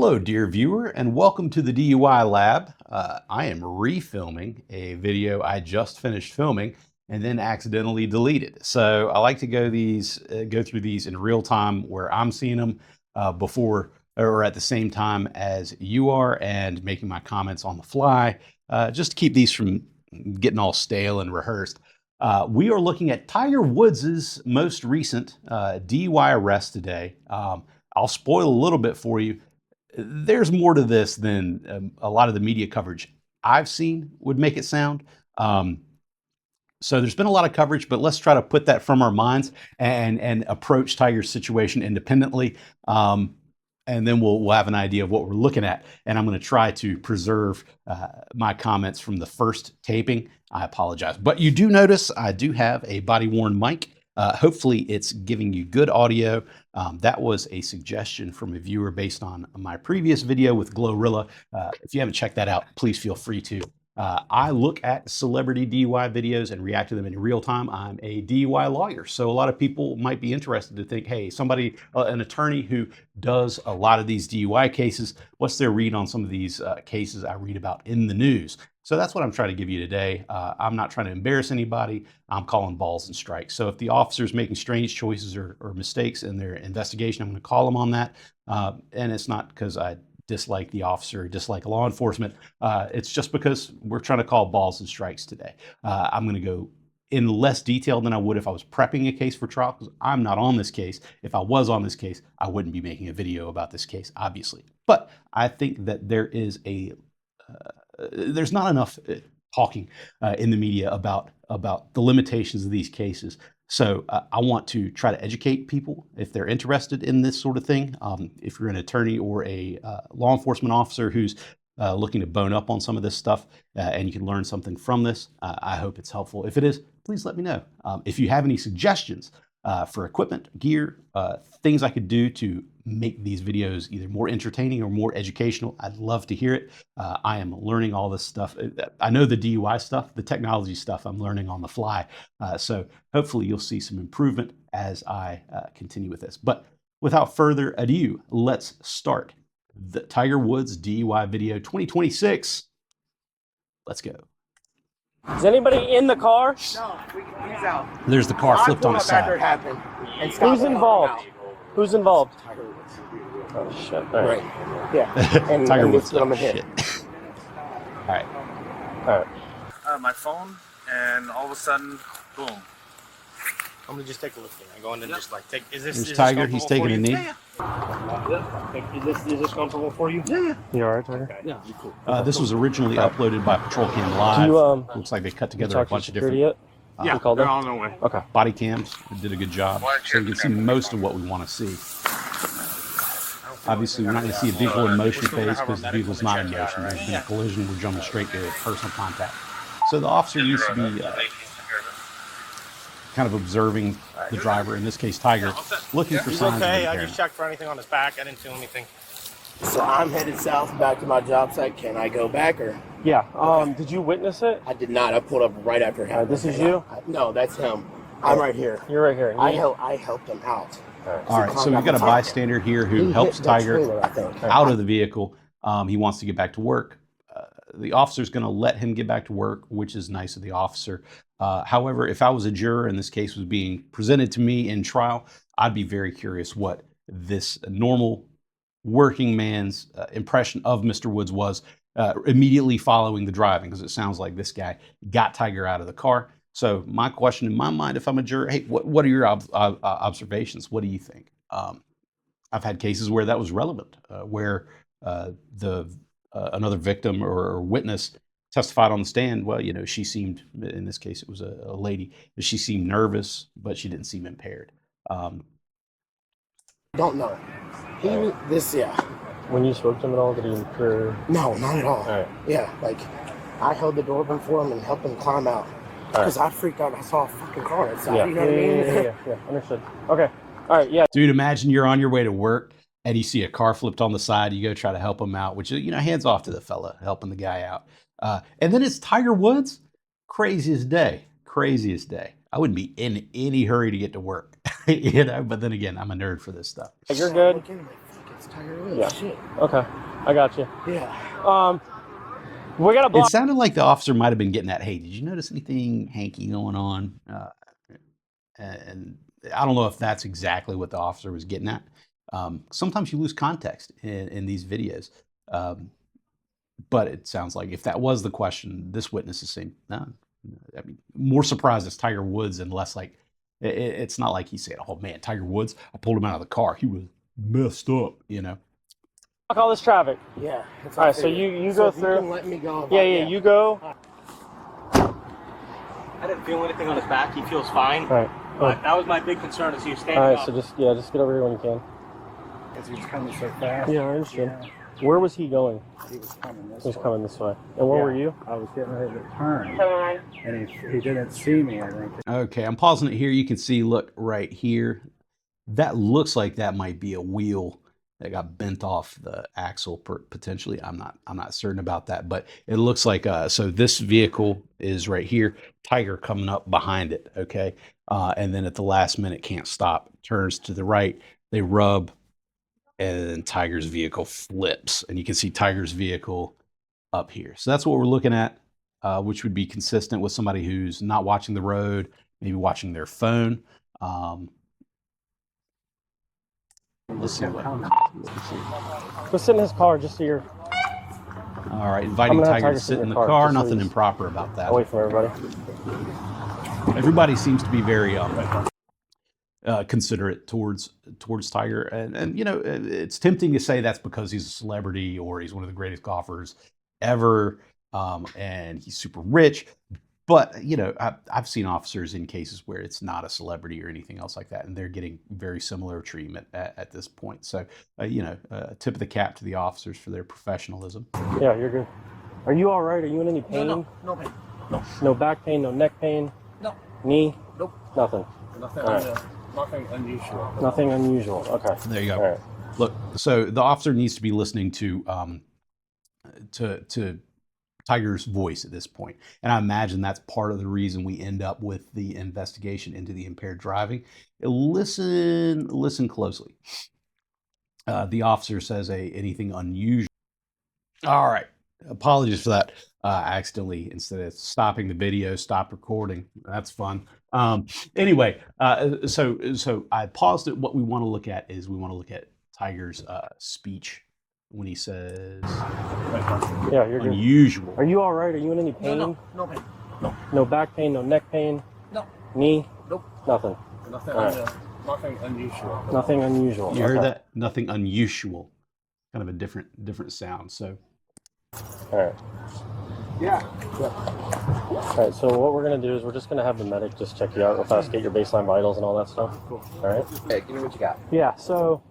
Hello, dear viewer, and welcome to the DUI lab. I am refilming a video I just finished filming and then accidentally deleted. So I like to go through these in real time where I'm seeing them before or at the same time as you are, and making my comments on the fly, just to keep these from getting all stale and rehearsed. We are looking at Tiger Woods' most recent DUI arrest today. I'll spoil a little bit for you. There's more to this than a lot of the media coverage I've seen would make it sound. So there's been a lot of coverage, but let's try to put that from our minds and approach Tiger's situation independently. And then we'll have an idea of what we're looking at. And I'm going to try to preserve my comments from the first taping. I apologize. But you do notice I do have a body-worn mic. Hopefully it's giving you good audio. That was a suggestion from a viewer based on my previous video with Glorilla. If you haven't checked that out, please feel free to. I look at celebrity DUI videos and react to them in real time. I'm a DUI lawyer, so a lot of people might be interested to think, hey, somebody, an attorney who does a lot of these DUI cases, what's their read on some of these cases I read about in the news? So that's what I'm trying to give you today. I'm not trying to embarrass anybody. I'm calling balls and strikes. So if the officer's making strange choices or mistakes in their investigation, I'm going to call them on that. And it's not because I dislike the officer, dislike law enforcement. It's just because we're trying to call balls and strikes today. I'm going to go in less detail than I would if I was prepping a case for trial, because I'm not on this case. If I was on this case, I wouldn't be making a video about this case, obviously. But I think that there is there's not enough talking in the media about the limitations of these cases. So I want to try to educate people if they're interested in this sort of thing. If you're an attorney or a law enforcement officer who's looking to bone up on some of this stuff and you can learn something from this, I hope it's helpful. If it is, please let me know. If you have any suggestions for equipment, gear, things I could do to make these videos either more entertaining or more educational, I'd love to hear it. I am learning all this stuff. I know the DUI stuff, the technology stuff I'm learning on the fly. So hopefully you'll see some improvement as I continue with this. But without further ado, let's start the Tiger Woods DUI video 2026. Let's go. Is anybody in the car? No, he's out. There's the car flipped on its side. Who's involved? Who's involved? Oh shit! All right. Yeah. And Tiger Woods. All right. All right. My phone, and all of a sudden, boom. I'm gonna just take a look at it. I go in and just like take. Is this? There's is Tiger. This He's taking a knee. Is this comfortable for you? Yeah. You all right, Tiger? Okay. Yeah. Cool. This was originally uploaded by Patrol Cam Live. Do you, Looks like they cut you together a talk to bunch of security different yet? Yeah. You called They're them? on their way. Okay. body cams. They did a good job. So you can see most of what we want to see. Obviously, we're not going to see a vehicle in motion phase because the vehicle's not in motion. There's been a collision. We're jumping straight to personal contact. So the officer needs to be kind of observing the driver, in this case Tiger, looking for He's signs of okay. I impairment. just checked for anything on his back. I didn't feel anything. So I'm headed south back to my job site. Can I go back or? Yeah. Did you witness it? I did not. I pulled up right after him. This is you? No, that's him. I'm right here. You're right here. I helped him out. All right, so we've got a bystander here who helps Tiger out of the vehicle. He wants to get back to work. The officer's going to let him get back to work, which is nice of the officer. However, if I was a juror and this case was being presented to me in trial, I'd be very curious what this normal working man's impression of Mr. Woods was immediately following the driving, because it sounds like this guy got Tiger out of the car. So my question in my mind, if I'm a juror, hey, what are your observations? What do you think? I've had cases where that was relevant, where another victim or witness testified on the stand. Well, you know, she seemed, in this case, it was a lady, she seemed nervous, but she didn't seem impaired. Don't know. When you spoke to him at all, did he appear? No, not at all. All right. Yeah, like I held the door open for him and helped him climb out. Because I freaked out. I saw a fucking car outside. Yeah. You know what I mean? Yeah. Understood. Okay. All right. Yeah. Dude, imagine you're on your way to work and you see a car flipped on the side. You go try to help him out, which is, you know, hands off to the fella helping the guy out. And then it's Tiger Woods. Craziest day. I wouldn't be in any hurry to get to work, you know. But then again, I'm a nerd for this stuff. You're good. It's Tiger Woods. Yeah. Shit. Okay, I got you. Yeah. We got a It block. sounded like the officer might have been getting at, hey, did you notice anything hanky going on? And I don't know if that's exactly what the officer was getting at. Sometimes you lose context in these videos. But it sounds like if that was the question, this witness is saying, no, I mean, more surprised it's Tiger Woods and less like, it's not like he said, oh man, Tiger Woods, I pulled him out of the car. He was messed up, you know? All this traffic. Yeah. All right, so you go through. You can let me go. Yeah, you go. I didn't feel anything on his back. He feels fine. All right. But that was my big concern is he was standing All right, up. so just get over here when you can. Because he was coming so fast. Yeah, I understand. Where was he going? He was coming this He was way. coming this way. And where were you? I was getting ready to turn. And he didn't see me, I think. Okay, I'm pausing it here. You can see, look right here. That looks like that might be a wheel that got bent off the axle potentially. I'm not certain about that, but it looks like so this vehicle is right here, Tiger coming up behind it, okay? And then at the last minute can't stop, turns to the right, they rub, and then Tiger's vehicle flips, and you can see Tiger's vehicle up here. So that's what we're looking at, which would be consistent with somebody who's not watching the road, maybe watching their phone. Let's see what. Go sit in his car just so you're All right, inviting Tiger to sit in the car. Nothing improper about that. away from everybody. Everybody seems to be very considerate towards Tiger, and you know, it's tempting to say that's because he's a celebrity or he's one of the greatest golfers ever, and he's super rich. But you know, I've seen officers in cases where it's not a celebrity or anything else like that, and they're getting very similar treatment at this point. So, you know, tip of the cap to the officers for their professionalism. Yeah, you're good. Are you all right? Are you in any pain? No pain. No. No back pain, no neck pain? No. Knee? Nope. Nothing. Nothing, All right. nothing unusual. Nothing unusual. Okay. There you go. All right. Look, so the officer needs to be listening to Tiger's voice at this point. And I imagine that's part of the reason we end up with the investigation into the impaired driving. Listen closely. The officer says anything unusual. All right. Apologies for that. I accidentally, instead of stopping the video, stopped recording. That's fun. Anyway, so I paused it. What we want to look at is Tiger's speech when he says Yeah, you're good. unusual. Are you all right? Are you in any pain? No pain. No. No back pain, no neck pain? No. Knee? Nope. Nothing. Nothing, All right. nothing unusual. Nothing unusual. You heard Okay. that? Nothing unusual. Kind of a different sound. So All right. Yeah. All right, so what we're going to do is we're just going to have the medic just check you out real fast, get your baseline vitals and all that stuff. Cool. All right? Hey, give me what you got. Yeah, so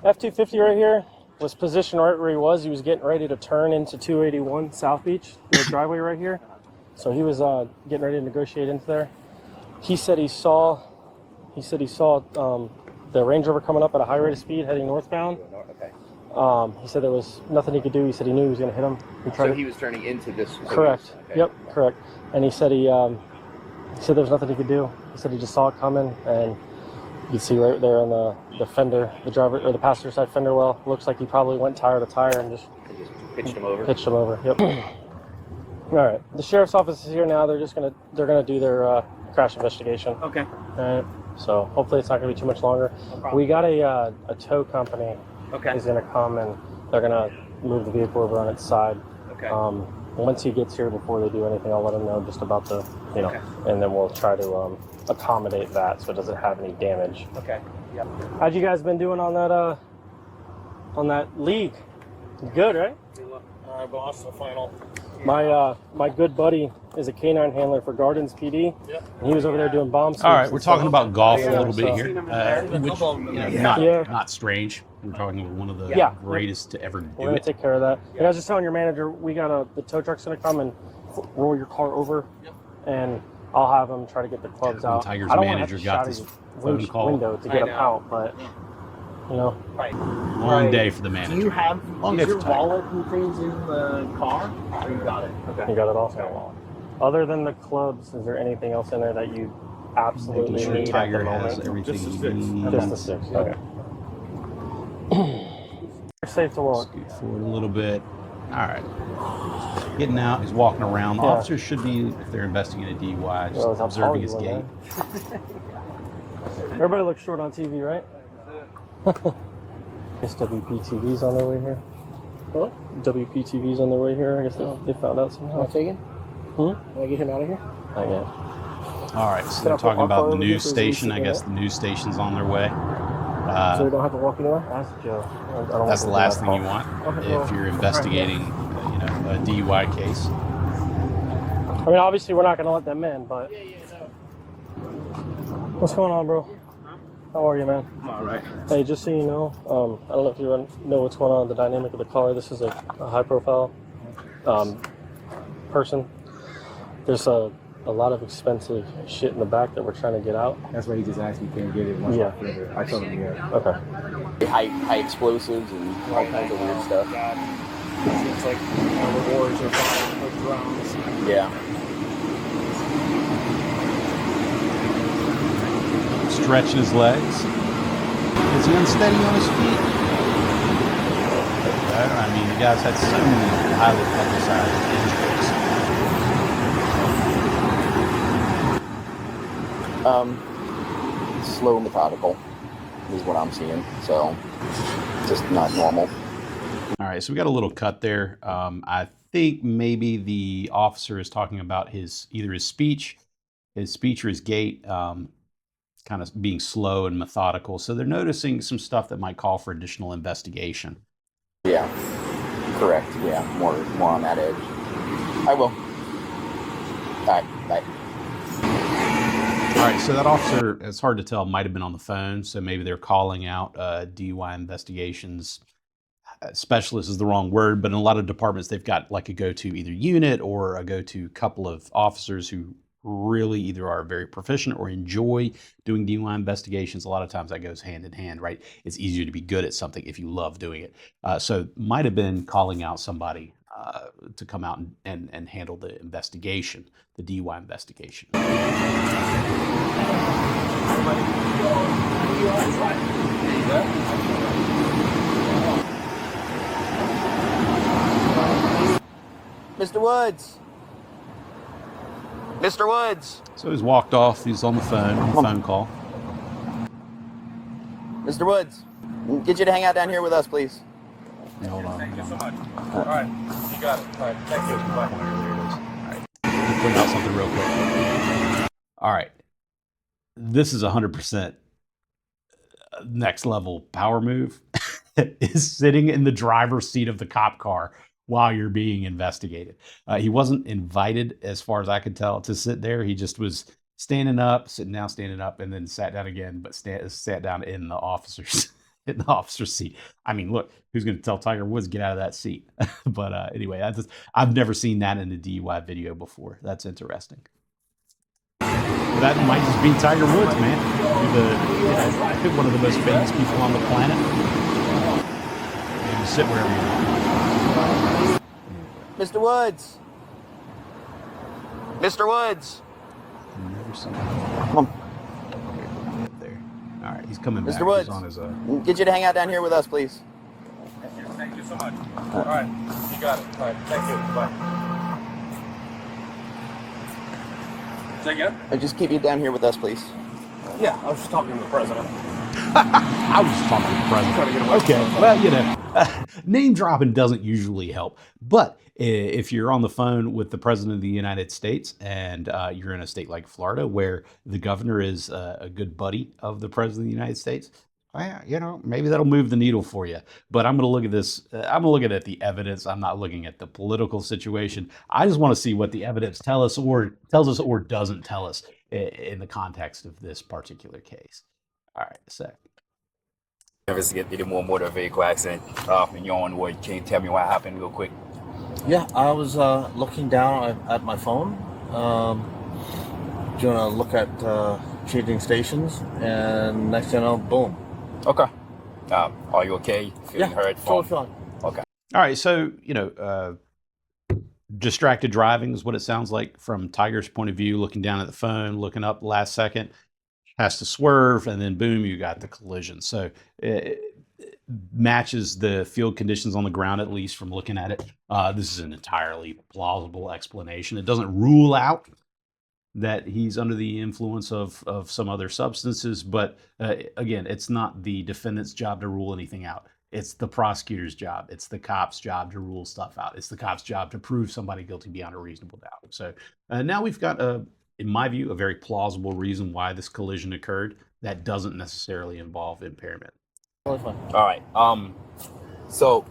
F-250 right here was positioned right where he was. He was getting ready to turn into 281 South Beach, the driveway right here. So he was getting ready to negotiate into there. He said he saw the Range Rover coming up at a high rate of speed heading northbound. Okay. He said there was nothing he could do. He said he knew he was going to hit him. So he was turning into this. Correct. Okay. Yep, correct. And he said he said there was nothing he could do. He said he just saw it coming, and you can see right there on the fender, the driver or the passenger side fender well. Looks like he probably went tire to tire and just Pitched him over. pitched him over. Yep. All right. The sheriff's office is here now. They're gonna do their crash investigation. Okay. All right. So hopefully it's not gonna be too much longer. We got a tow company. Okay. Is gonna come and they're gonna move the vehicle over on its side. Okay. Once he gets here, before they do anything, I'll let him know just about the, Okay. and then we'll try to accommodate that so it doesn't have any damage. Okay. Yeah. How'd you guys been doing on that league? Good, right? Boss, the final. My good buddy is a canine handler for Gardens PD. Yeah. And he was over there doing bomb sweeps. all right, we're talking about golf a Yeah, little bit so- here, which not strange. We're talking about one of the Yeah. greatest to ever We're do gonna it. take care of that. And I was just telling your manager, we got the tow truck's gonna come and roll your car over, and I'll have them try to get the clubs When out. Tiger's I don't wanna have manager to got shout this at your phone call. window to get I them know. out, but you know, Long day for the Do you manager. have Long day is for your Tiger. wallet and things in the car? Or you got it? Okay. you got it all. Other than the clubs, is there anything else in there that you absolutely Making sure need Tiger at the has moment? everything Just the he six. needs. Just the six. Okay. You're safe to walk. Scoot forward a little bit. All right. Getting out, he's walking around. The officers should be, if they're investigating a DUI, just Well, observing his how tall gait. you are, everybody looks short on TV, right? Guess WPTV's on their way here. What? WPTV's on their way here. I guess they found out somehow. Am I taken? Hmm? Can I get him out of here? Not yet. All right, so Can I they're put talking my about car the over here news so we station. can I sit guess down? the news station's on their way. So we don't have to walk anywhere? That's Joe. I don't That's the want to last do thing that you want Okay, if well, you're investigating, a DUI case. I mean, obviously, we're not going to let them in, but. What's going on, bro? How are you, man? I'm all right. Hey, just so you know, I don't know if you know what's going on with the dynamic of the car. This is a high-profile person. There's a lot of expensive shit in the back that we're trying to get out. That's why he just asked me, can you get it once Yeah. I told him, yeah. Okay. High explosives and all kinds of weird stuff. It's like the wars are flying with drones. Yeah. Stretching his legs. Is he unsteady on his feet? I mean, the guy's had so many highly publicized injuries. Slow, methodical is what I'm seeing. So, just not normal. All right, so we got a little cut there. I think maybe the officer is talking about either his speech or his gait, kind of being slow and methodical. So they're noticing some stuff that might call for additional investigation. Yeah. Correct. Yeah. More on that edge. I will. All right. Bye. All right, so that officer, it's hard to tell, might have been on the phone. So maybe they're calling out DUI investigations. Specialist is the wrong word, but in a lot of departments, they've got like a go-to either unit or a go-to couple of officers who really either are very proficient or enjoy doing DUI investigations. A lot of times that goes hand in hand, right? It's easier to be good at something if you love doing it. So might have been calling out somebody to come out and handle the investigation, the DUI investigation. Mr. Woods. Mr. Woods. So he's walked off. He's on the phone call. Mr. Woods. Get you to hang out down here with us, please. Hold on. Thank you so much. All right, you got it. All right, thank you. Bye. Let me point out something real quick. All right. This is 100% next level power move. Is sitting in the driver's seat of the cop car while you're being investigated. He wasn't invited, as far as I could tell, to sit there. He just was standing up, sitting down, standing up, and then sat down again, but sat down in the officer's seat. I mean, look, who's going to tell Tiger Woods get out of that seat? But anyway, I've never seen that in a DUI video before. That's interesting. But that might just be Tiger Woods, man. One of the most famous people on the planet. And sit wherever you want. Mr. Woods. Mr. Woods. Never seen Come on. there. All right, he's coming back. Mr. Woods. He's on his, Get you to hang out down here with us, please. Thank you so much. All right, you got it. All right, thank you. Bye. Say again? Just keep you down here with us, please. Yeah, I was just talking to the president. I was just talking to the president. Okay, well, name dropping doesn't usually help. But if you're on the phone with the president of the United States and you're in a state like Florida where the governor is a good buddy of the president of the United States, well, maybe that'll move the needle for you. But I'm going to look at this. I'm going to look at the evidence. I'm not looking at the political situation. I just want to see what the evidence tells us or doesn't tell us in the context of this particular case. All right, a sec. Investigate the more motor vehicle accident in your own word. Can you tell me what happened real quick? Yeah, I was looking down at my phone, doing a look at changing stations, and next thing you know, boom. Okay. Are you okay? Feeling hurt? Totally fine. Okay. All right, so distracted driving is what it sounds like from Tiger's point of view, looking down at the phone, looking up last second, has to swerve, and then boom, you got the collision. So matches the field conditions on the ground, at least from looking at it. This is an entirely plausible explanation. It doesn't rule out that he's under the influence of some other substances, but again, it's not the defendant's job to rule anything out. It's the prosecutor's job. It's the cop's job to rule stuff out. It's the cop's job to prove somebody guilty beyond a reasonable doubt. So now we've got, in my view, a very plausible reason why this collision occurred that doesn't necessarily involve impairment. All right. So,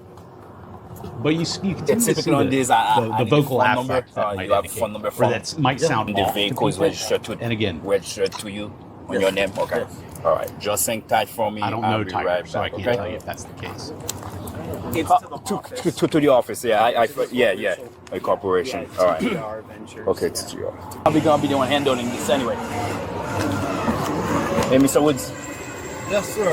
but you can it's typically on this. the vocal affect number. You have a phone number where that might sound the off. vehicle is registered to, and again, registered to you on your name. Okay. All right. Just hang tight for me. I don't know Tiger, right so I back, can't tell you if that's the case. To the office. Yeah. A corporation. All right. Okay, it's GR. I'll be gonna be the one handling this anyway. Hey, Mr. Woods. Yes, sir.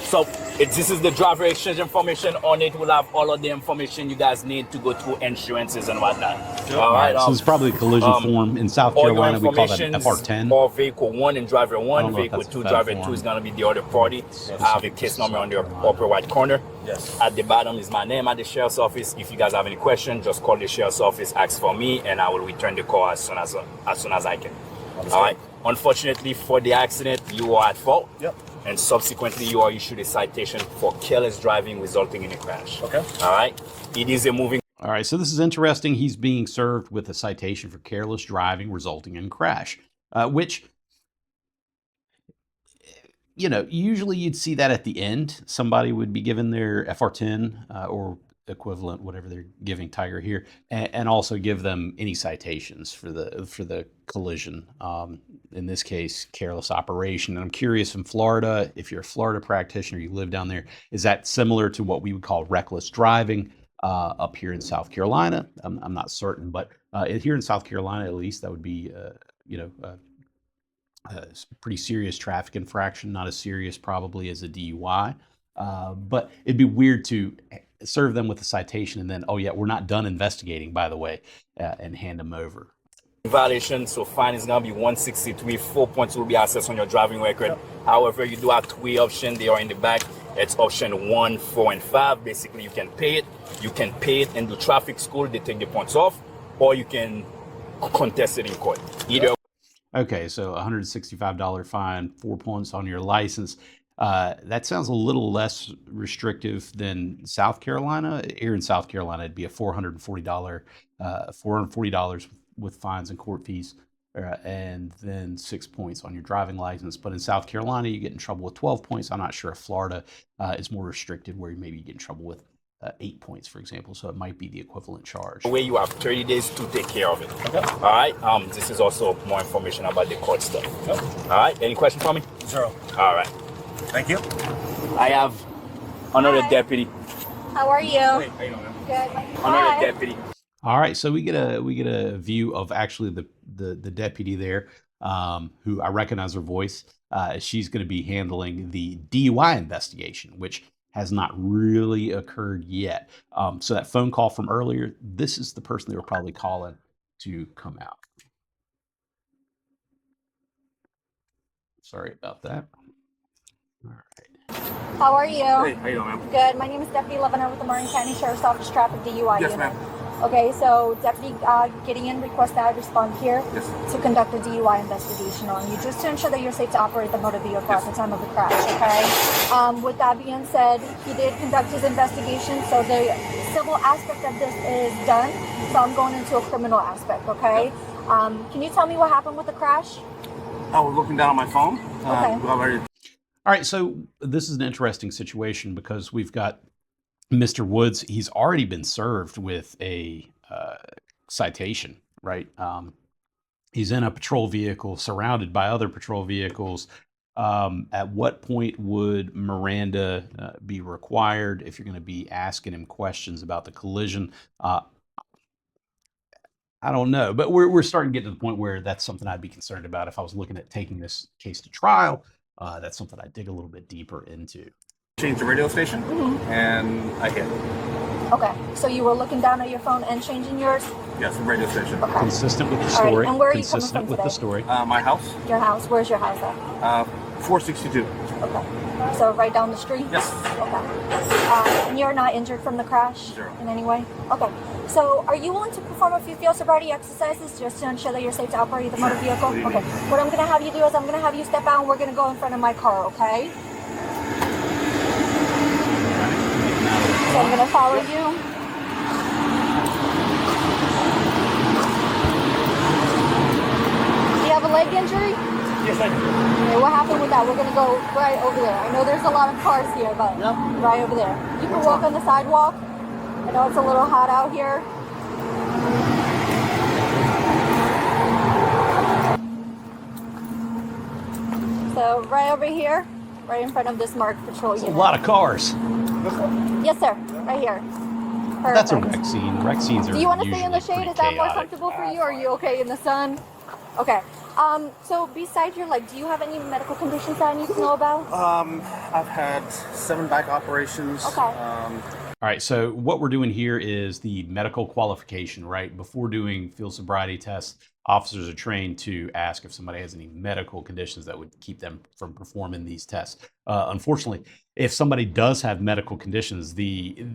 So this is the driver exchange information. On it, we'll have all of the information you guys need to go through insurances and whatnot. All right. So it's probably a collision form in South Carolina. We call that FR10. Or vehicle 1 and driver 1. Vehicle 2, driver 2 is gonna be the other party. I have a case number on the upper right corner. Yes. At the bottom is my name at the sheriff's office. If you guys have any questions, just call the sheriff's office, ask for me, and I will return the call as soon as I can. All right. Unfortunately for the accident, you are at fault. Yep. And subsequently, you are issued a citation for careless driving resulting in a crash. Okay. All right. It is a moving. All right. So this is interesting. He's being served with a citation for careless driving resulting in crash, which, usually you'd see that at the end. Somebody would be given their FR10 or equivalent, whatever they're giving Tiger here, and also give them any citations for the collision. In this case, careless operation. And I'm curious, in Florida, if you're a Florida practitioner, you live down there, is that similar to what we would call reckless driving up here in South Carolina? I'm not certain, but here in South Carolina, at least, that would be a pretty serious traffic infraction, not as serious probably as a DUI. But it'd be weird to serve them with a citation and then, oh yeah, we're not done investigating, by the way, and hand them over. Violation, so fine is going to be 163. 4 points will be assessed on your driving record. However, you do have 3 options. They are in the back. It's option 1, 4, and 5. Basically, you can pay it. You can pay it and do traffic school. They take the points off, or you can contest it in court. Either. Okay, so $165 fine, 4 points on your license. That sounds a little less restrictive than South Carolina. Here in South Carolina, it'd be a $440 with fines and court fees, and then 6 points on your driving license. But in South Carolina, you get in trouble with 12 points. I'm not sure if Florida is more restricted, where you maybe get in trouble with 8 points, for example. So it might be the equivalent charge. Where you have 30 days to take care of it. Okay. All right. This is also more information about the court stuff. Okay. All right. Any question for me? 0. All right. Thank you. I have another deputy. How are you? Hey, how you doing, man? Good. Another deputy. All right, so we get a view of actually the deputy there, who I recognize her voice. She's going to be handling the DUI investigation, which has not really occurred yet. So that phone call from earlier, this is the person they were probably calling to come out. Sorry about that. All right. How are you? Hey, how you doing, ma'am? Good. My name is Deputy Lebanon with the Martin County Sheriff's Office Traffic DUI Yes, Unit. ma'am. Okay, so Deputy Gideon requests that I respond here to conduct a DUI investigation on you, just to ensure that you're safe to operate the motor vehicle at the time of the crash, okay? With that being said, he did conduct his investigation, so the civil aspect of this is done, so I'm going into a criminal aspect, okay? Can you tell me what happened with the crash? I was looking down on my phone. Okay. All right, so this is an interesting situation because we've got Mr. Woods. He's already been served with a citation, right? He's in a patrol vehicle surrounded by other patrol vehicles. At what point would Miranda be required if you're going to be asking him questions about the collision? I don't know, but we're starting to get to the point where that's something I'd be concerned about if I was looking at taking this case to trial. That's something I'd dig a little bit deeper into. Change the radio station, and I hit. Okay, so you were looking down at your phone and changing yours? Yes, the radio station. Consistent with the story. All right, and where are you Consistent coming from with the today? story. My house. Your house. Where's your house at? 462. Okay. So right down the street? Yes. Okay. And you're not injured from the crash? Zero. In any way? Okay. So are you willing to perform a few field sobriety exercises just to ensure that you're safe to operate the motor vehicle? Okay. What I'm going to have you do is I'm going to have you step out and we're going to go in front of my car, okay? So I'm going to follow you. Do you have a leg injury? Yes, I do. Okay, what happened with that? We're gonna go right over there. I know there's a lot of cars here, but right over there. You can walk on the sidewalk. I know it's a little hot out here. So right over here, right in front of this marked patrol unit. A lot of cars. Yes, sir. Right here. Perfect. That's a wreck scene. Wreck scenes are Do you want to stay in the usually shade? pretty Is that more chaotic. comfortable for you? Or are you okay in the sun? Okay. So besides your leg, do you have any medical conditions that I need to know about? I've had 7 back operations. Okay. All right, so what we're doing here is the medical qualification, right? Before doing field sobriety tests, officers are trained to ask if somebody has any medical conditions that would keep them from performing these tests. Unfortunately, if somebody does have medical conditions, the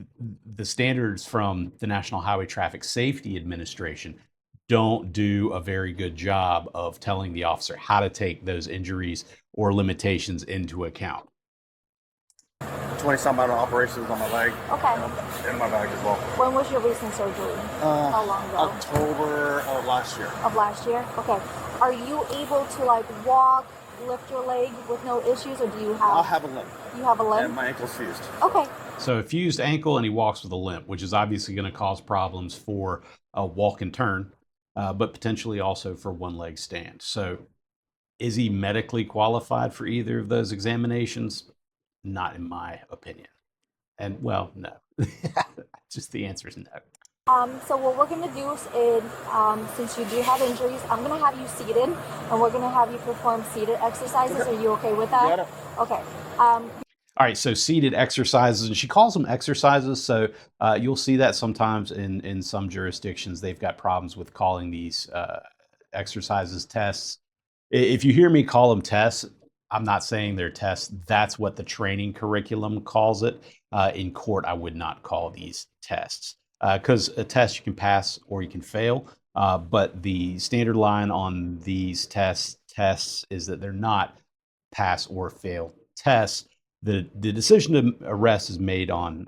standards from the National Highway Traffic Safety Administration don't do a very good job of telling the officer how to take those injuries or limitations into account. 20-some amount of operations on my leg. Okay. And my back as well. When was your recent surgery? How long ago? October of last year. Of last year? Okay. Are you able to like walk, lift your leg with no issues, or do you have? I'll have a limp. You have a limp? And my ankle's fused. Okay. So a fused ankle and he walks with a limp, which is obviously going to cause problems for a walk and turn, but potentially also for one leg stand. So is he medically qualified for either of those examinations? Not in my opinion. And well, no. Just the answer is no. So what we're going to do is, since you do have injuries, I'm going to have you seated, and we're going to have you perform seated exercises. Are you okay with that? Yeah. Okay. All right, so seated exercises, and she calls them exercises. So you'll see that sometimes in some jurisdictions, they've got problems with calling these exercises tests. If you hear me call them tests, I'm not saying they're tests. That's what the training curriculum calls it. In court, I would not call these tests because a test you can pass or you can fail. But the standard line on these tests is that they're not pass or fail tests. The decision to arrest is made on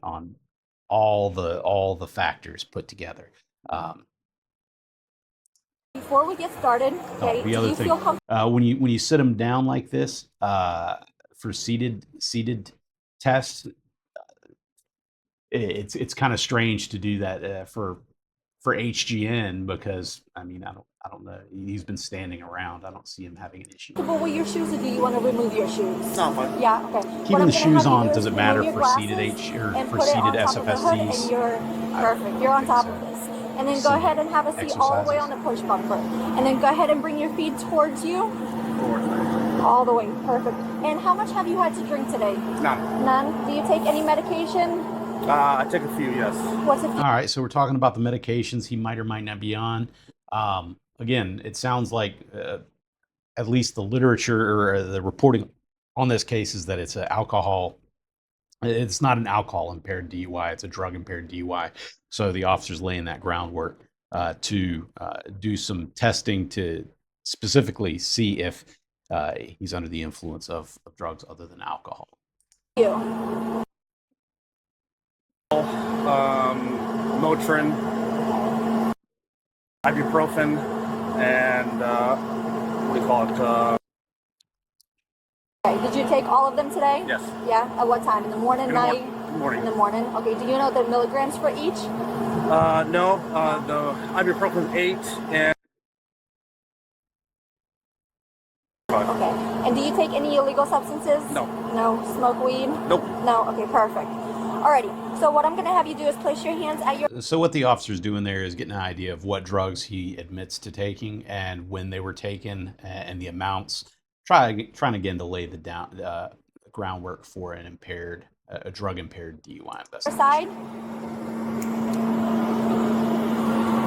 all the factors put together. Before we get started, okay, The do other you thing, feel comfortable? when you sit them down like this for seated tests, it's kind of strange to do that for HGN because I mean I don't know, he's been standing around. I don't see him having an issue. Comfortable with your shoes, or do you want to remove your shoes? No, fine. Yeah. Okay. What Keeping I'm the gonna shoes have you on, do does is it matter remove your for seated glasses or and for put it seated on top of the hood, SFSTs? and you're perfect. You're on top of this. And then go ahead and have a seat all the way on the push bumper. And then go ahead and bring your feet towards you. All the way. Perfect. And how much have you had to drink today? None. None? Do you take any medication? I took a few, yes. What's a few? All right, so we're talking about the medications he might or might not be on. Again, it sounds like at least the literature or the reporting on this case is that it's an alcohol. It's not an alcohol impaired DUI. It's a drug impaired DUI. So the officer's laying that groundwork to do some testing to specifically see if he's under the influence of drugs other than alcohol. You. Motrin, ibuprofen, and what do you call it? Okay. Did you take all of them today? Yes. Yeah. At what time? In the morning, In the night? morning. In the morning. Okay. Do you know the milligrams for each? No, the ibuprofen 8 and. Okay. And do you take any illegal substances? No. No? Smoke weed? Nope. No? Okay, perfect. Alrighty. So what I'm going to have you do is place your hands at your... So what the officer's doing there is getting an idea of what drugs he admits to taking and when they were taken and the amounts. Trying again to lay the groundwork for a drug impaired DUI investigation. side.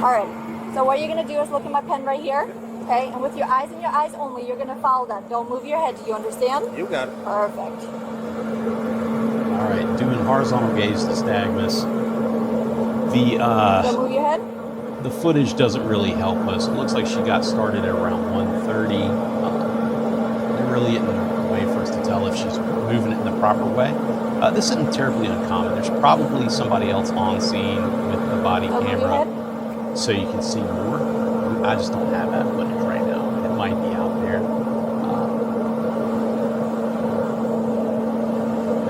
Alright. So what you're going to do is look at my pen right here. Okay, and with your eyes and your eyes only, you're gonna follow that. Don't move your head. Do you understand? You got it. Perfect. All right, doing horizontal gaze nystagmus. Don't move your head. The footage doesn't really help us. It looks like she got started at around 1:30. There really isn't a way for us to tell if she's moving it in the proper way. This isn't terribly uncommon. There's probably somebody else on scene with the body Don't move your camera, head. so you can see more. I just don't have that footage right now. It might be out there.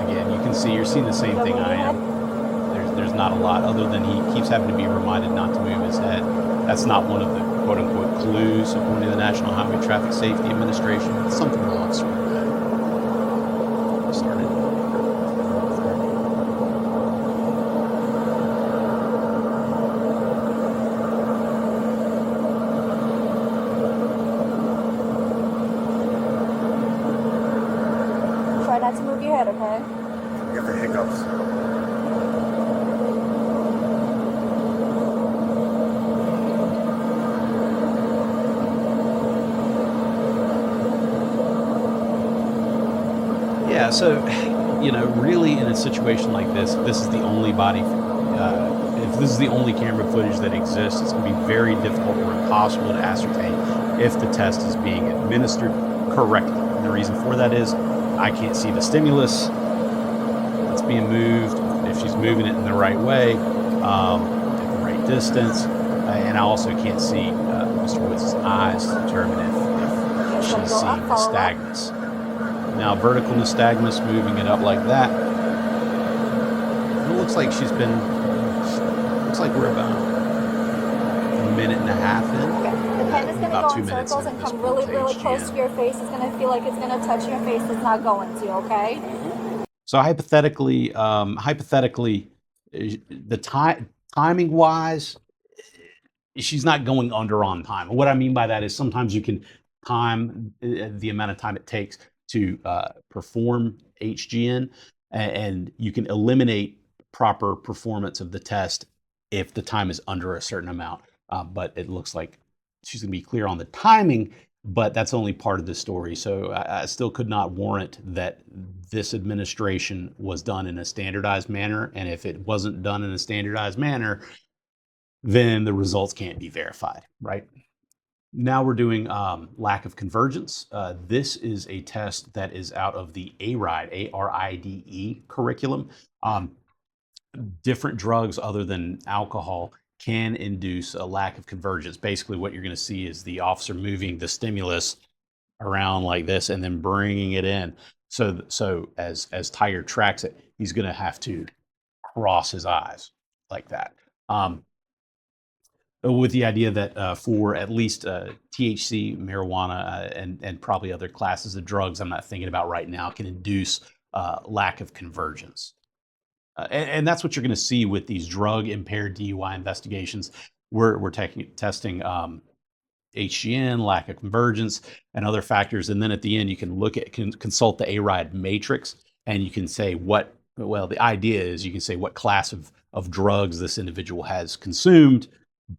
Again, you can see, you're seeing the same Don't thing move I your am. There's not a lot other than he keeps having to be reminded not to move his head. That's not one of the quote-unquote clues according to the National Highway Traffic Safety Administration. It's something the officer would know. Started. Try not to move your head, okay? You have the hiccups. Yeah, so, really in a situation like this is the only body, if this is the only camera footage that exists, it's going to be very difficult or impossible to ascertain if the test is being administered correctly. And the reason for that is I can't see the stimulus that's being moved, if she's moving it in the right way, at the right distance, and I also can't see Mr. Woods' eyes to determine if she's seeing nystagmus. Now, vertical nystagmus, moving it up like that. It looks like looks like we're about a minute and a half in. Okay. The pen is going to About go 2 in minutes circles in and this come really, really HGN. close to your face. It's going to feel like it's going to touch your face. It's not going to, okay? So hypothetically, the timing wise, she's not going under on time. What I mean by that is sometimes you can time the amount of time it takes to perform HGN, and you can eliminate proper performance of the test if the time is under a certain amount. But it looks like she's going to be clear on the timing, but that's only part of the story. So I still could not warrant that this administration was done in a standardized manner. And if it wasn't done in a standardized manner, then the results can't be verified, right? Now we're doing lack of convergence. This is a test that is out of the ARIDE, A-R-I-D-E curriculum. Different drugs other than alcohol can induce a lack of convergence. Basically, what you're going to see is the officer moving the stimulus around like this and then bringing it in. So as Tiger tracks it, he's going to have to cross his eyes like that. With the idea that for at least THC, marijuana, and probably other classes of drugs I'm not thinking about right now can induce lack of convergence. And that's what you're going to see with these drug-impaired DUI investigations. We're testing HGN, lack of convergence, and other factors. And then at the end, you can consult the ARIDE matrix, and you can say the idea is you can say what class of drugs this individual has consumed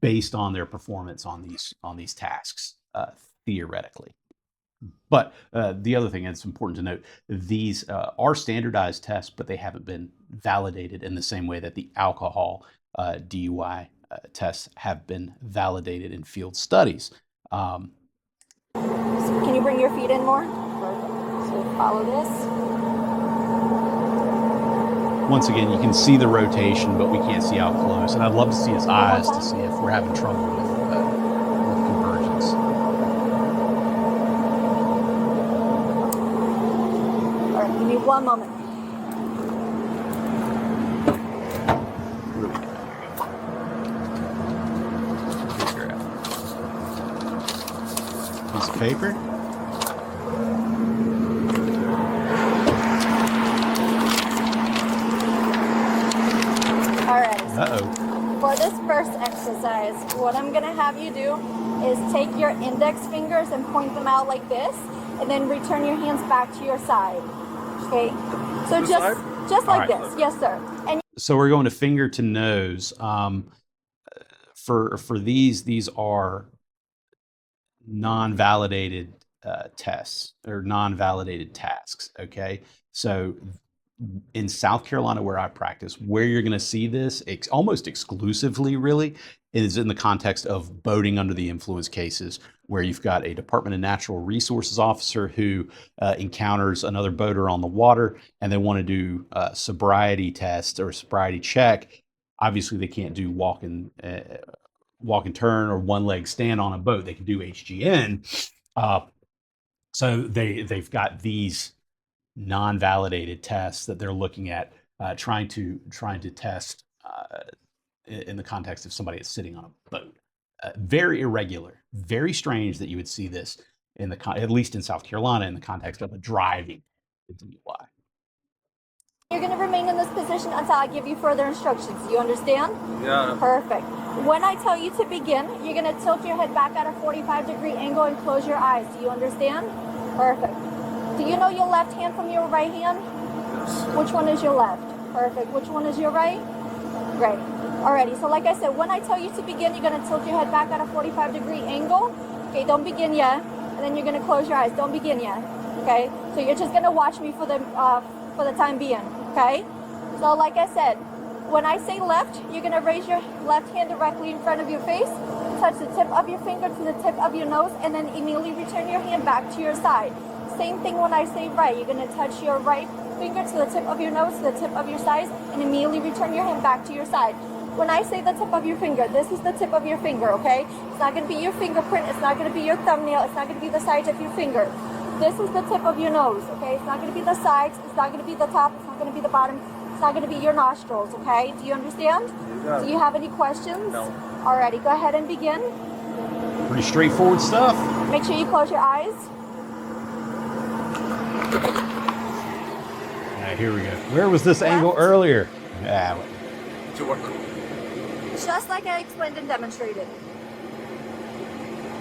based on their performance on these tasks, theoretically. But the other thing that's important to note, these are standardized tests, but they haven't been validated in the same way that the alcohol DUI tests have been validated in field studies. So can you bring your feet in more? Perfect. So follow this. Once again, you can see the rotation, but we can't see how close. And I'd love to see his eyes to see if we're having trouble with convergence. All right, give me 1 moment. Piece of paper. Uh-oh. For this first exercise, what I'm going to have you do is take your index fingers and point them out like this, and then return your hands back to your side. Okay? So just like this. Yes, sir. And so we're going to finger to nose. For these are non-validated tests or non-validated tasks. Okay, so in South Carolina, where I practice, where you're going to see this almost exclusively, really, is in the context of boating under the influence cases, where you've got a Department of Natural Resources officer who encounters another boater on the water, and they want to do a sobriety test or sobriety check. Obviously, they can't do walk and turn or one leg stand on a boat. They can do HGN. So they've got these non-validated tests that they're looking at, trying to test in the context of somebody that's sitting on a boat. Very irregular, very strange that you would see this in at least in South Carolina, in the context of a driving DUI. You're going to remain in this position until I give you further instructions. Do you understand? Yeah. Perfect. When I tell you to begin, you're going to tilt your head back at a 45-degree angle and close your eyes. Do you understand? Perfect. Do you know your left hand from your right hand? Yes. Which one is your left? Perfect. Which one is your right? Great. Alrighty, so like I said, when I tell you to begin, you're going to tilt your head back at a 45-degree angle. Okay, don't begin yet. And then you're going to close your eyes. Don't begin yet. Okay? So you're just going to watch me for the time being. Okay? So like I said, when I say left, you're going to raise your left hand directly in front of your face, touch the tip of your finger to the tip of your nose, and then immediately return your hand back to your side. Same thing when I say right. You're going to touch your right finger to the tip of your nose, to the tip of your side, and immediately return your hand back to your side. When I say the tip of your finger, this is the tip of your finger, okay? It's not going to be your fingerprint. It's not going to be your thumbnail. It's not going to be the sides of your finger. This is the tip of your nose, okay? It's not going to be the sides. It's not going to be the top. It's not going to be the bottom. It's not going to be your nostrils, okay? Do you understand? Do you have any questions? No. Alrighty, go ahead and begin. Pretty straightforward stuff. Make sure you close your eyes. Here we go. Where was this angle earlier? Just like I explained and demonstrated.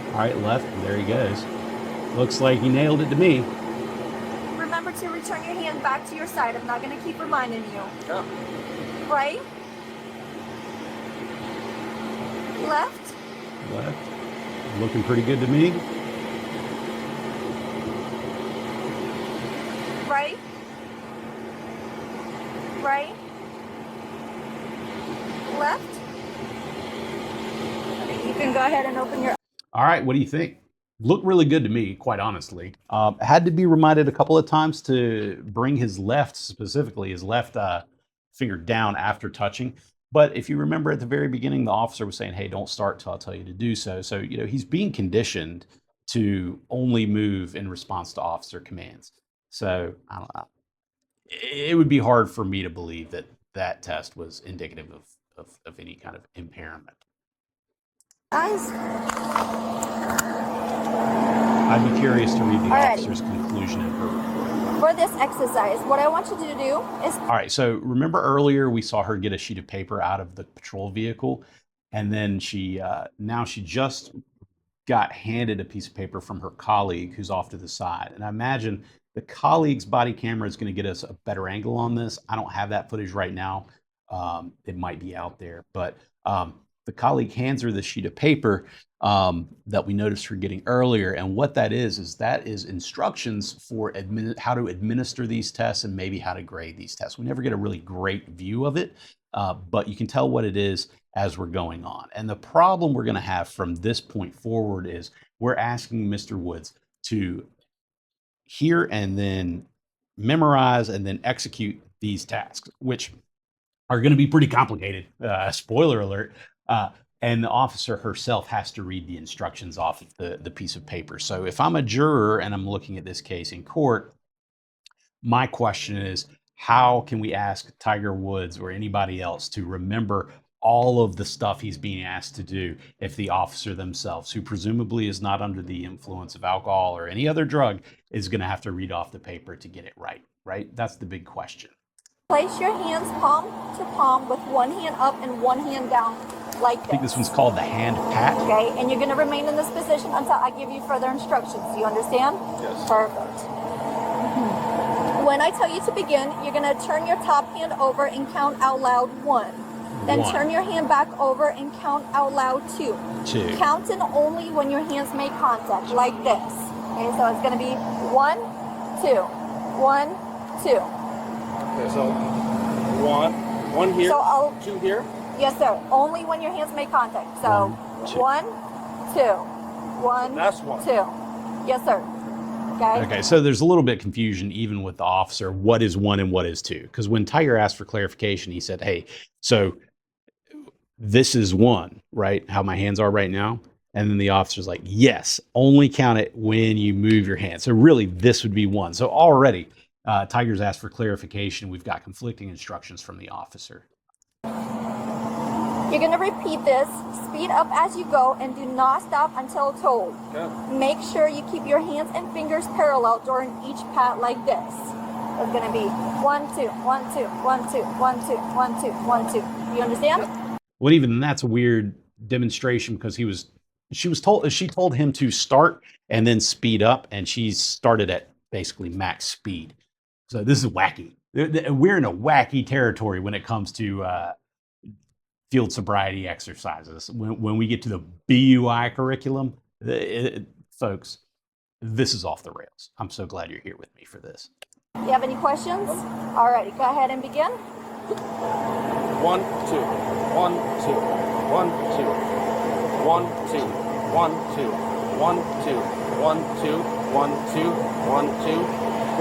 All right, left. There he goes. Looks like he nailed it to me. Remember to return your hand back to your side. I'm not going to keep reminding you. Yeah. Right? Left? Left. Looking pretty good to me. Right? Right? Left? Okay, you can go ahead and open your... All right, what do you think? Looked really good to me, quite honestly. Had to be reminded a couple of times to bring his left, specifically his left finger down after touching. But if you remember at the very beginning, the officer was saying, hey, don't start till I tell you to do so. So, you know, he's being conditioned to only move in response to officer commands. So, I don't know. It would be hard for me to believe that that test was indicative of any kind of impairment. Eyes. I'd be curious to read the officer's conclusion in her report. For this exercise, what I want you to do is... All right, so remember earlier we saw her get a sheet of paper out of the patrol vehicle, and then now she just got handed a piece of paper from her colleague who's off to the side. And I imagine the colleague's body camera is going to get us a better angle on this. I don't have that footage right now. It might be out there, but the colleague hands her the sheet of paper that we noticed her getting earlier. And what that is instructions for how to administer these tests and maybe how to grade these tests. We never get a really great view of it, but you can tell what it is as we're going on. And the problem we're going to have from this point forward is we're asking Mr. Woods to hear and then memorize and then execute these tasks, which are going to be pretty complicated. Spoiler alert. And the officer herself has to read the instructions off of the piece of paper. So if I'm a juror and I'm looking at this case in court, my question is, how can we ask Tiger Woods or anybody else to remember all of the stuff he's being asked to do if the officer themselves, who presumably is not under the influence of alcohol or any other drug, is going to have to read off the paper to get it right? That's the big question. Place your hands palm to palm with one hand up and one hand down, like this. I think this one's called the hand pat. Okay, and you're going to remain in this position until I give you further instructions. Do you understand? Yes. Perfect. When I tell you to begin, you're going to turn your top hand over and count out loud 1. Then 1. turn your hand back over and count out loud 2. 2. Counting only when your hands make contact, like this. Okay, so it's going to be 1, 2, 1, 2. Okay, so one here, So I'll, 2 here. yes, sir. Only when your hands make contact. So 1, 2, 1, That's 1. 2. Yes, sir. Okay. Okay, so there's a little bit of confusion even with the officer. What is 1 and what is 2? Because when Tiger asked for clarification, he said, "Hey, so this is 1, right? How my hands are right now." And then the officer's like, "Yes, only count it when you move your hand." So really, this would be 1. So already, Tiger's asked for clarification. We've got conflicting instructions from the officer. You're going to repeat this. Speed up as you go and do not stop until told. Okay. Make sure you keep your hands and fingers parallel during each pat like this. It's going to be 1, 2, 1, 2, 1, 2, 1, 2, 1, 2, 1, 2. You understand? Well, even that's a weird demonstration because she told him to start and then speed up, and she started at basically max speed. So this is wacky. We're in a wacky territory when it comes to field sobriety exercises. When we get to the BUI curriculum, folks, this is off the rails. I'm so glad you're here with me for this. You have any questions? Alrighty, go ahead and begin. 1, 2, 1, 2, 1, 2, 1, 2, 1, 2, 1, 2, 1, 2, 1, 2, 1, 2, 1, 2,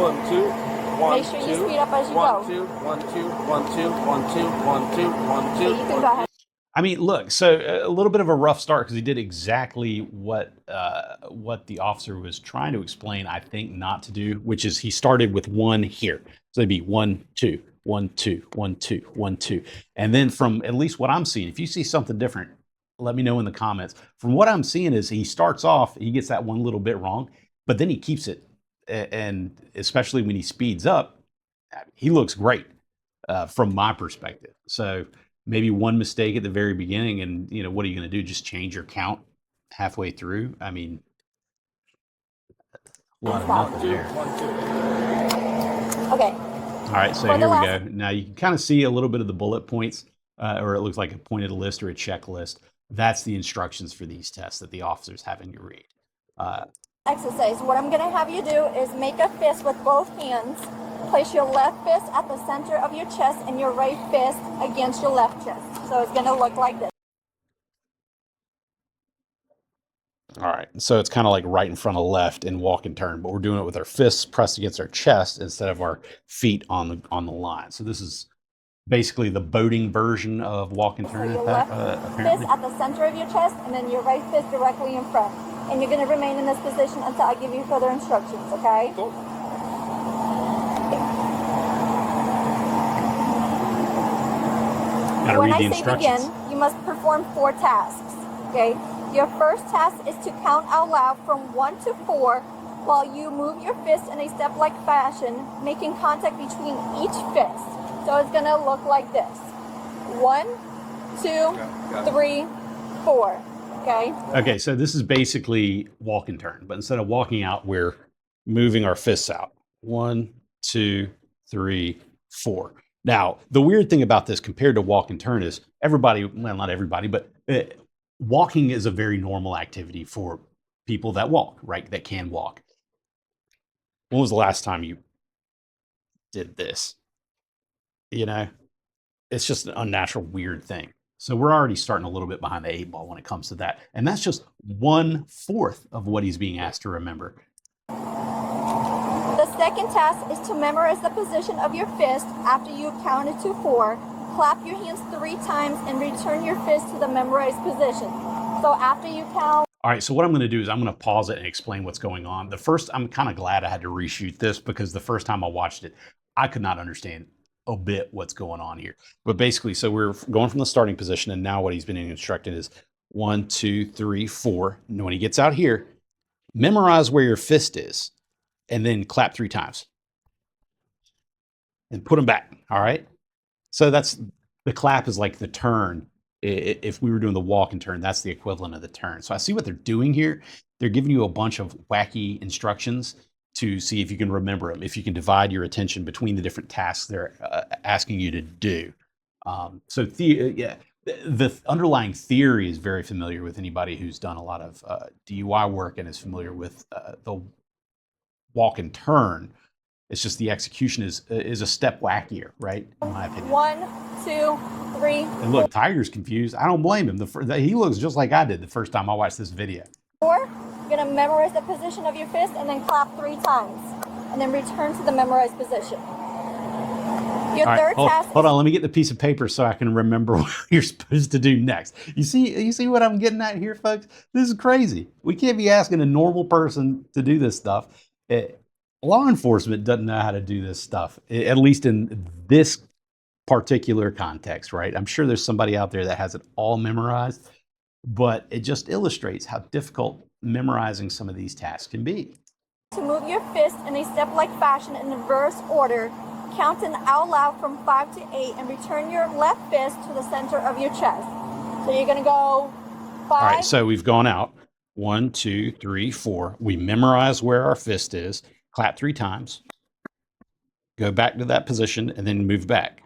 1, 2. Make sure you speed up as you go. 1, 2, 1, 2, 1, 2, 1, 2, 1, 2, 1, 2. You can go ahead. I mean, look, so a little bit of a rough start because he did exactly what the officer was trying to explain, I think, not to do, which is he started with 1 here. So it'd be 1, 2, 1, 2, 1, 2, 1, 2. And then from at least what I'm seeing, if you see something different, let me know in the comments. From what I'm seeing is he starts off, he gets that one little bit wrong, but then he keeps it. And especially when he speeds up, he looks great from my perspective. So maybe one mistake at the very beginning, and what are you going to do? Just change your count halfway through? I mean, a lot of nothing there. Okay. All right, so here we go. Now you can kind of see a little bit of the bullet points, or it looks like a pointed list or a checklist. That's the instructions for these tests that the officer's having you read. Exercise. What I'm going to have you do is make a fist with both hands. Place your left fist at the center of your chest and your right fist against your left chest. So it's going to look like this. All right, so it's kind of like right in front of left in walk and turn, but we're doing it with our fists pressed against our chest instead of our feet on the line. So this is basically the boating version of walk and turn. So your left fist at the center of your chest and then your right fist directly in front. And you're going to remain in this position until I give you further instructions, okay? Cool. When I say begin, you must perform 4 tasks, okay? Your first task is to count out loud from 1 to 4 while you move your fist in a step-like fashion, making contact between each fist. So it's going to look like this. 1, 2, 3, 4. Okay. Okay, so this is basically walk and turn, but instead of walking out, we're moving our fists out. 1, 2, 3, 4. Now, the weird thing about this compared to walk and turn is everybody, well, not everybody, but walking is a very normal activity for people that walk, right? That can walk. When was the last time you did this? It's just an unnatural, weird thing. So we're already starting a little bit behind the 8 ball when it comes to that. And that's just 1/4 of what he's being asked to remember. The second task is to memorize the position of your fist after you've counted to 4. Clap your hands 3 times and return your fist to the memorized position. So after you count... All right, so what I'm going to do is I'm going to pause it and explain what's going on. I'm kind of glad I had to reshoot this because the first time I watched it, I could not understand a bit what's going on here. But basically, so we're going from the starting position, and now what he's been instructed is 1, 2, 3, 4. And when he gets out here, memorize where your fist is, and then clap 3 times. And put them back, all right? So that's, the clap is like the turn. If we were doing the walk and turn, that's the equivalent of the turn. So I see what they're doing here. They're giving you a bunch of wacky instructions to see if you can remember them, if you can divide your attention between the different tasks they're asking you to do. So yeah, the underlying theory is very familiar with anybody who's done a lot of DUI work and is familiar with the walk and turn. It's just the execution is a step wackier, right? In my opinion. 1, 2, 3. And look, Tiger's confused. I don't blame him. He looks just like I did the first time I watched this video. 4. You're gonna memorize the position of your fist and then clap 3 times, and then return to the memorized position. Your third task. Hold on, let me get the piece of paper so I can remember what you're supposed to do next. You see what I'm getting at here, folks? This is crazy. We can't be asking a normal person to do this stuff. Law enforcement doesn't know how to do this stuff, at least in this particular context, right? I'm sure there's somebody out there that has it all memorized, but it just illustrates how difficult memorizing some of these tasks can be. To move your fist in a step-like fashion in reverse order, counting out loud from 5 to 8, and return your left fist to the center of your chest. So you're gonna go 5. All right, so we've gone out 1, 2, 3, 4. We memorize where our fist is, clap 3 times, go back to that position, and then move back.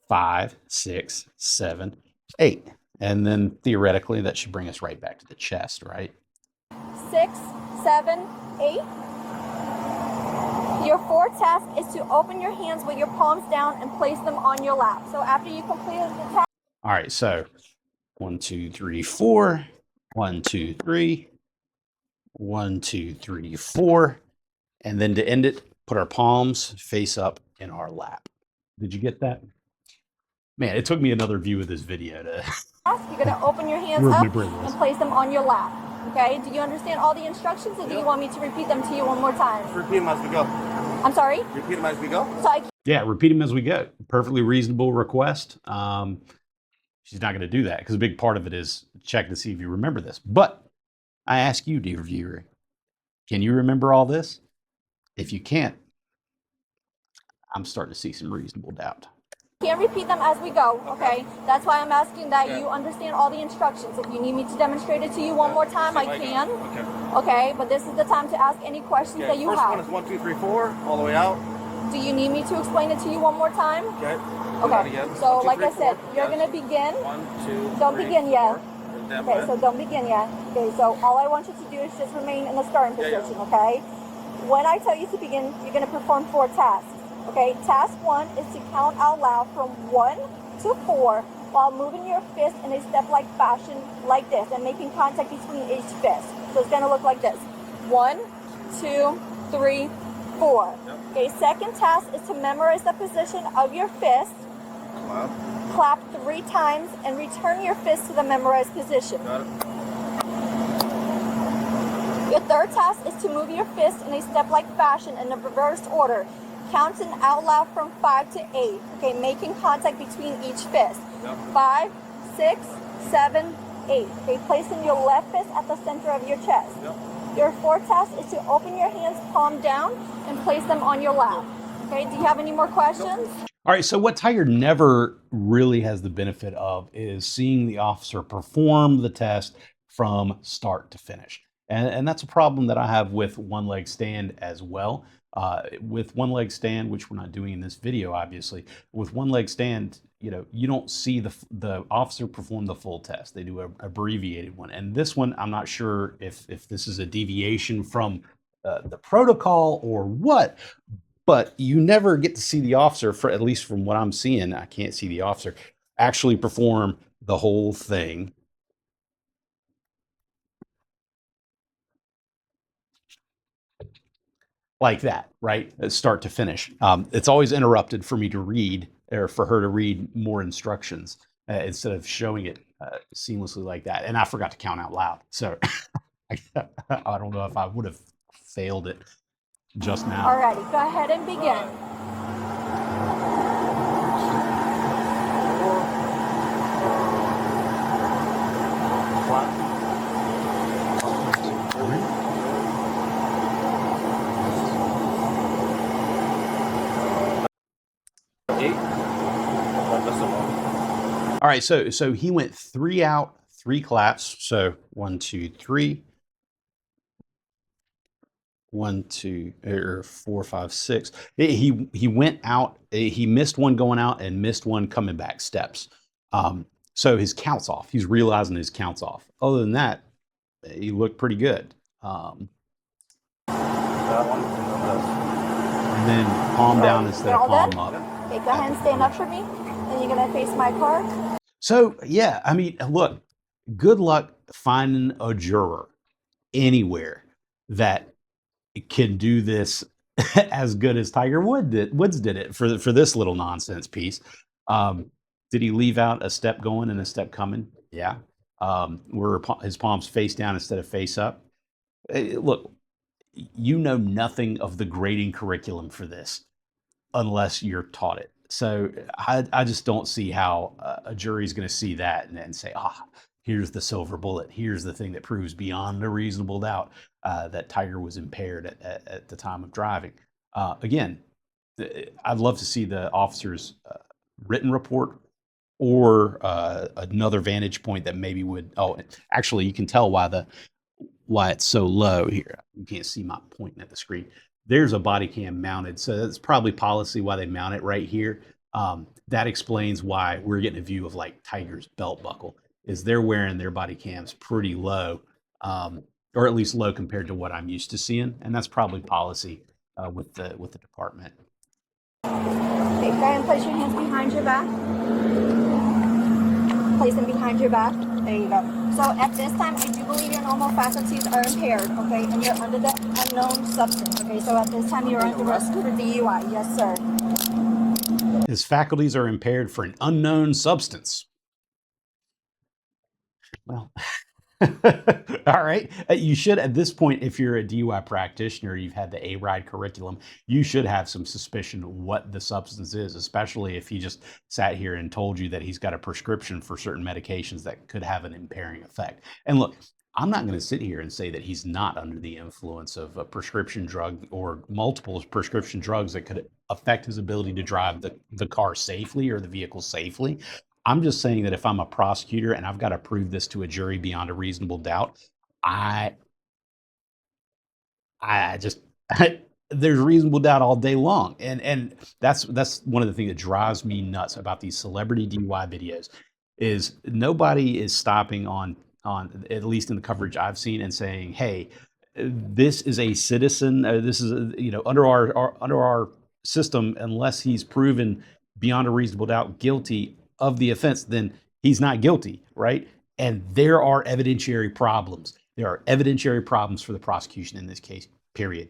5, 6, 7, 8. And then theoretically, that should bring us right back to the chest, right? 6, 7, 8. Your fourth task is to open your hands with your palms down and place them on your lap. So after you complete the task. All right, so 1, 2, 3, 4. 1, 2, 3. 1, 2, 3, 4. And then to end it, put our palms face up in our lap. Did you get that? Man, it took me another view of this video to... You're going to open your hands up and place them on your lap. Okay? Do you understand all the instructions, or do you want me to repeat them to you one more time? Repeat them as we go. I'm sorry? Repeat them as we go. Yeah, repeat them as we go. Perfectly reasonable request. She's not going to do that because a big part of it is check to see if you remember this. But I ask you, dear viewer, can you remember all this? If you can't, I'm starting to see some reasonable doubt. Can't repeat them as we go, okay? That's why I'm asking that you understand all the instructions. If you need me to demonstrate it to you one more time, I can. Okay, but this is the time to ask any questions that you have. First one is 1, 2, 3, 4, all the way out. Do you need me to explain it to you one more time? Okay. Okay. So, like I said, you're gonna begin. 1, 2. Don't begin yet. Okay, so don't begin yet. Okay, so all I want you to do is just remain in the starting position, okay? When I tell you to begin, you're gonna perform 4 tasks. Okay, task 1 is to count out loud from 1 to 4 while moving your fist in a step-like fashion like this and making contact between each fist. So it's gonna look like this. 1, 2, 3, 4. Okay, second task is to memorize the position of your fist. Clap 3 times and return your fist to the memorized position. Got it. Your third task is to move your fist in a step-like fashion in a reversed order, counting out loud from 5 to 8. Okay, making contact between each fist. 5, 6, 7, 8. Okay, placing your left fist at the center of your chest. Your fourth task is to open your hands palm down and place them on your lap. Okay, do you have any more questions? All right, so what Tiger never really has the benefit of is seeing the officer perform the test from start to finish. And that's a problem that I have with one leg stand as well. With one leg stand, which we're not doing in this video, obviously, with one leg stand, you don't see the officer perform the full test. They do an abbreviated one. And this one, I'm not sure if this is a deviation from the protocol or what, but you never get to see the officer, for at least from what I'm seeing, I can't see the officer actually perform the whole thing. Like that, right? Start to finish. It's always interrupted for me to read, or for her to read more instructions instead of showing it seamlessly like that. And I forgot to count out loud. So I don't know if I would have failed it just now. Alrighty, go ahead and begin. All right, so he went 3 out, 3 claps. So 1, 2, 3. one, two, or four, five, six. He went out. He missed one going out and missed one coming back steps. So his count's off. He's realizing his count's off. Other than that, he looked pretty good. And then palm down instead of palm up. Okay, go ahead and stand up for me. And you're gonna face my car. So yeah, I mean, look, good luck finding a juror anywhere that can do this as good as Tiger Woods did it for this little nonsense piece. Did he leave out a step going and a step coming? Yeah. Were his palms face down instead of face up? Look, you know nothing of the grading curriculum for this unless you're taught it. So I just don't see how a jury is going to see that and say, here's the silver bullet. Here's the thing that proves beyond a reasonable doubt that Tiger was impaired at the time of driving. Again, I'd love to see the officer's written report or another vantage point that maybe would. Oh, actually, you can tell why it's so low here. You can't see my pointing at the screen. There's a body cam mounted, so that's probably policy why they mount it right here. That explains why we're getting a view of like Tiger's belt buckle. Is they're wearing their body cams pretty low, or at least low compared to what I'm used to seeing, and that's probably policy with the department. Okay, go ahead and place your hands behind your back. Place them behind your back. There you go. So at this time, I do believe your normal faculties are impaired, okay? And you're under the unknown substance, okay? So at this time, you're under arrest for DUI. Yes, sir. His faculties are impaired for an unknown substance. Well, all right. You should, at this point, if you're a DUI practitioner, you've had the A-RIDE curriculum, you should have some suspicion of what the substance is, especially if he just sat here and told you that he's got a prescription for certain medications that could have an impairing effect. And look, I'm not going to sit here and say that he's not under the influence of a prescription drug or multiple prescription drugs that could affect his ability to drive the car safely or the vehicle safely. I'm just saying that if I'm a prosecutor and I've got to prove this to a jury beyond a reasonable doubt, there's reasonable doubt all day long. And that's one of the things that drives me nuts about these celebrity DUI videos is nobody is stopping on at least in the coverage I've seen and saying, hey, this is a citizen, this is under our system, unless he's proven beyond a reasonable doubt guilty of the offense, then he's not guilty, right? And there are evidentiary problems. There are evidentiary problems for the prosecution in this case, period.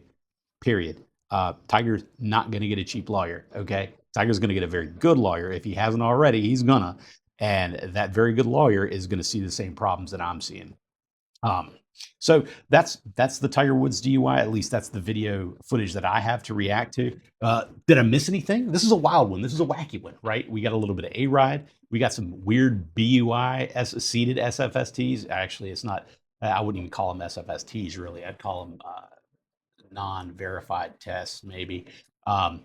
Tiger's not going to get a cheap lawyer, okay? Tiger's going to get a very good lawyer. If he hasn't already, he's gonna. And that very good lawyer is going to see the same problems that I'm seeing. So that's the Tiger Woods DUI. At least that's the video footage that I have to react to. Did I miss anything? This is a wild one. This is a wacky one, right? We got a little bit of A-RIDE. We got some weird BUI seated SFSTs. Actually, it's not. I wouldn't even call them SFSTs really. I'd call them non-verified tests, maybe.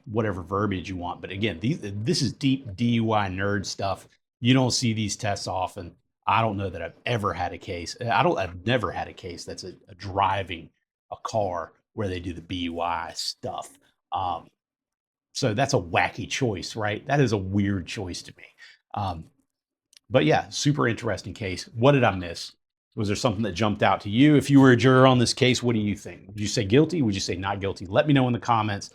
Whatever verbiage you want. But again, this is deep DUI nerd stuff. You don't see these tests often. I don't know that I've ever had a case. I've never had a case that's a driving a car where they do the BUI stuff. So that's a wacky choice, right? That is a weird choice to me. But yeah, super interesting case. What did I miss? Was there something that jumped out to you? If you were a juror on this case, what do you think? Would you say guilty? Would you say not guilty? Let me know in the comments.